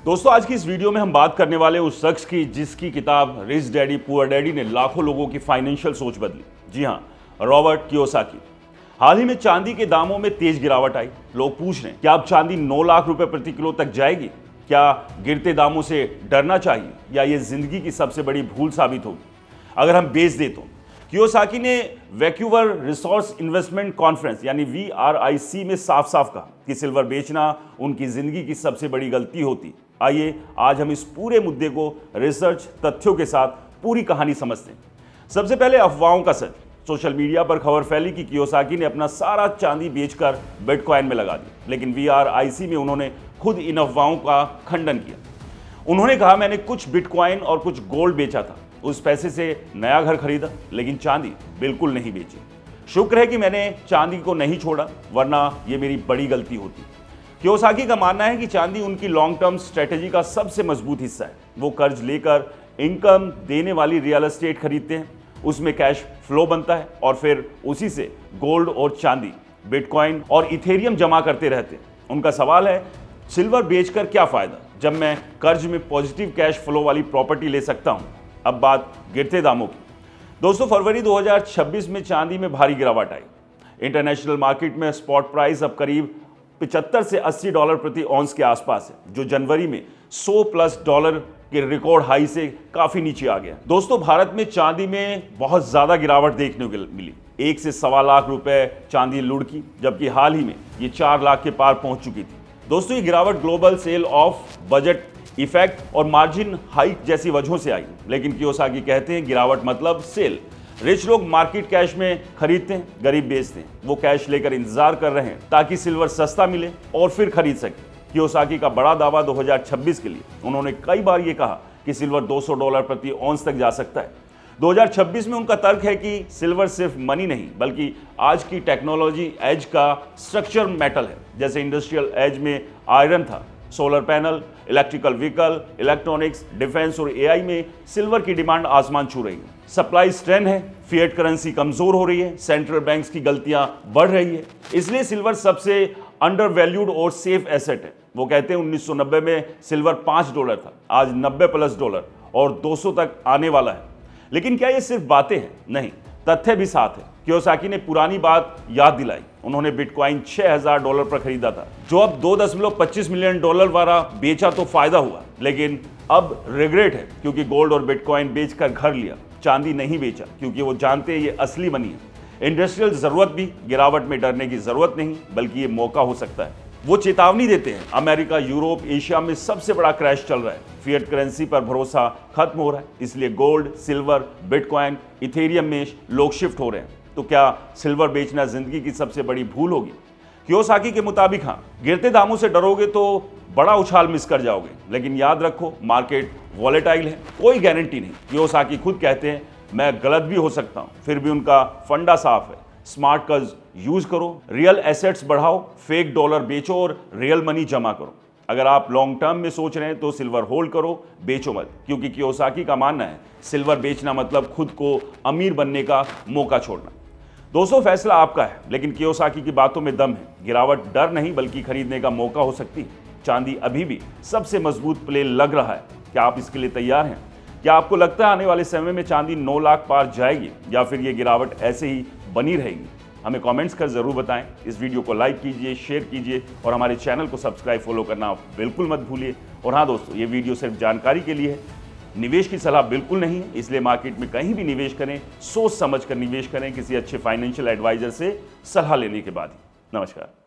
दोस्तों आज की इस वीडियो में हम बात करने वाले उस शख्स की जिसकी किताब रिच डैडी पुअर डैडी ने लाखों लोगों की फाइनेंशियल सोच बदली। जी हां, रॉबर्ट कियोसाकी। हाल ही में चांदी के दामों में तेज गिरावट आई। लोग पूछ रहे हैं क्या अब चांदी 9 लाख रुपए प्रति किलो तक जाएगी? क्या गिरते दामों से डरना चाहिए या ये जिंदगी की सबसे बड़ी भूल साबित होगी अगर हम बेच दें तो? कियोसाकी ने वैंकूवर रिसोर्स इन्वेस्टमेंट कॉन्फ्रेंस यानी VRIC में साफ साफ कहा कि सिल्वर बेचना उनकी जिंदगी की सबसे बड़ी गलती होती। आइए आज हम इस पूरे मुद्दे को रिसर्च तथ्यों के साथ पूरी कहानी समझते हैं। सबसे पहले अफवाहों का सच। सोशल मीडिया पर खबर फैली कि कियोसाकी ने अपना सारा चांदी बेचकर बिटकॉइन में लगा दी, लेकिन VRIC में उन्होंने खुद इन अफवाहों का खंडन किया। उन्होंने कहा मैंने कुछ बिटकॉइन और कुछ गोल्ड बेचा था, उस पैसे से नया घर खरीदा, लेकिन चांदी बिल्कुल नहीं बेची। शुक्र है कि मैंने चांदी को नहीं छोड़ा, वरना यह मेरी बड़ी गलती होती। कियोसाकी का मानना है कि चांदी उनकी लॉन्ग टर्म स्ट्रेटेजी का सबसे मजबूत हिस्सा है। वो कर्ज लेकर इनकम देने वाली रियल एस्टेट खरीदते हैं, उसमें कैश फ्लो बनता है और फिर उसी से गोल्ड और चांदी, बिटकॉइन और इथेरियम जमा करते रहते हैं। उनका सवाल है सिल्वर बेचकर क्या फायदा जब मैं कर्ज में पॉजिटिव कैश फ्लो वाली प्रॉपर्टी ले सकता हूं। अब बात गिरते दामों की। दोस्तों फरवरी 2026 में चांदी में भारी गिरावट आई। इंटरनेशनल मार्केट में स्पॉट प्राइस अब करीब 75 से $80 प्रति औंस के आसपास है, जो जनवरी में $100+ के रिकॉर्ड हाई से काफी नीचे आ गया। दोस्तों भारत में चांदी में बहुत ज्यादा गिरावट देखने को मिली। 1 से सवा लाख रुपए चांदी लुढ़की, जबकि हाल ही में ये 4 लाख के पार पहुंच चुकी थी। दोस्तों ये गिरावट global sell off budget effect और मार्जिन हाइक जैसी वजहों से आई, लेकिन कियोसाकी कहते हैं गिरावट मतलब सेल। रिच लोग मार्केट कैश में खरीदते हैं, गरीब बेचते हैं। वो कैश लेकर इंतजार कर रहे हैं ताकि सिल्वर सस्ता मिले और फिर खरीद सके। कियोसाकी का बड़ा दावा 2026 के लिए, उन्होंने कई बार ये कहा कि सिल्वर $200 प्रति औंस तक जा सकता है। 2026 में उनका तर्क है कि सिल्वर सिर्फ मनी नहीं बल्कि आज की टेक्नोलॉजी एज का स्ट्रक्चर मेटल है। जैसे इंडस्ट्रियल एज में आयरन था, solar panel, electrical vehicle, electronics, defence और AI में सिल्वर की डिमांड आसमान छू रही है। सप्लाई स्ट्रेन है, फिएट करेंसी कमजोर हो रही है, सेंट्रल बैंक्स की गलतियां बढ़ रही है, इसलिए सिल्वर सबसे अंडर वैल्यूड और सेफ एसेट है। वो कहते हैं 1990 में सिल्वर $5 था, आज $90+ और 200 तक आने वाला है। लेकिन क्या ये सिर्फ बातें हैं? नहीं, तथ्य भी साथ है। कियोसाकी ने पुरानी बात याद दिलाई। उन्होंने बिटकॉइन $6000 पर खरीदा था, जो अब $2.25 मिलियन वाला बेचा तो फायदा हुआ, लेकिन अब रिग्रेट है क्योंकि गोल्ड और बिटकॉइन बेचकर घर लिया, चांदी नहीं बेचा क्योंकि वो जानते हैं ये असली मनी है। इंडस्ट्रियल जरूरत भी, गिरावट में डरने की जरूरत नहीं बल्कि ये मौका हो सकता है। वो चेतावनी देते हैं अमेरिका, यूरोप, एशिया में सबसे बड़ा क्रैश चल रहा है, फिएट करेंसी पर भरोसा खत्म हो रहा है, इसलिए गोल्ड, सिल्वर, बिटकॉइन, इथेरियम में लोग शिफ्ट हो रहे हैं। तो क्या सिल्वर बेचना जिंदगी की सबसे बड़ी भूल होगी? कियोसाकी के मुताबिक हाँ, गिरते दामों से डरोगे तो बड़ा उछाल मिस कर जाओगे, लेकिन याद रखो मार्केट वॉलेटाइल है, कोई गारंटी नहीं। कियोसाकी खुद कहते हैं मैं गलत भी हो सकता हूं, फिर भी उनका फंडा साफ है। स्मार्ट कर्ज यूज करो, रियल एसेट्स बढ़ाओ, फेक डॉलर बेचो और रियल मनी जमा करो। अगर आप लॉन्ग टर्म में सोच रहे हैं तो सिल्वर होल्ड करो, बेचो मत, क्योंकि कियोसाकी का मानना है सिल्वर बेचना मतलब खुद को अमीर बनने का मौका छोड़ना। दोस्तों फैसला आपका है, लेकिन कियोसाकी की बातों में दम है। गिरावट डर नहीं बल्कि खरीदने का मौका हो सकती है। चांदी अभी भी सबसे मजबूत प्ले लग रहा है। क्या आप इसके लिए तैयार हैं? क्या आपको लगता है आने वाले समय में चांदी 9 लाख पार जाएगी या फिर ये गिरावट ऐसे ही बनी रहेगी? हमें कमेंट्स कर जरूर बताएं। इस वीडियो को लाइक कीजिए, शेयर कीजिए और हमारे चैनल को सब्सक्राइब फॉलो करना बिल्कुल मत भूलिए। और हाँ दोस्तों, ये वीडियो सिर्फ जानकारी के लिए है, निवेश की सलाह बिल्कुल नहीं है, इसलिए मार्केट में कहीं भी निवेश करें सोच समझ कर निवेश करें, किसी अच्छे फाइनेंशियल एडवाइजर से सलाह लेने के बाद ही। नमस्कार।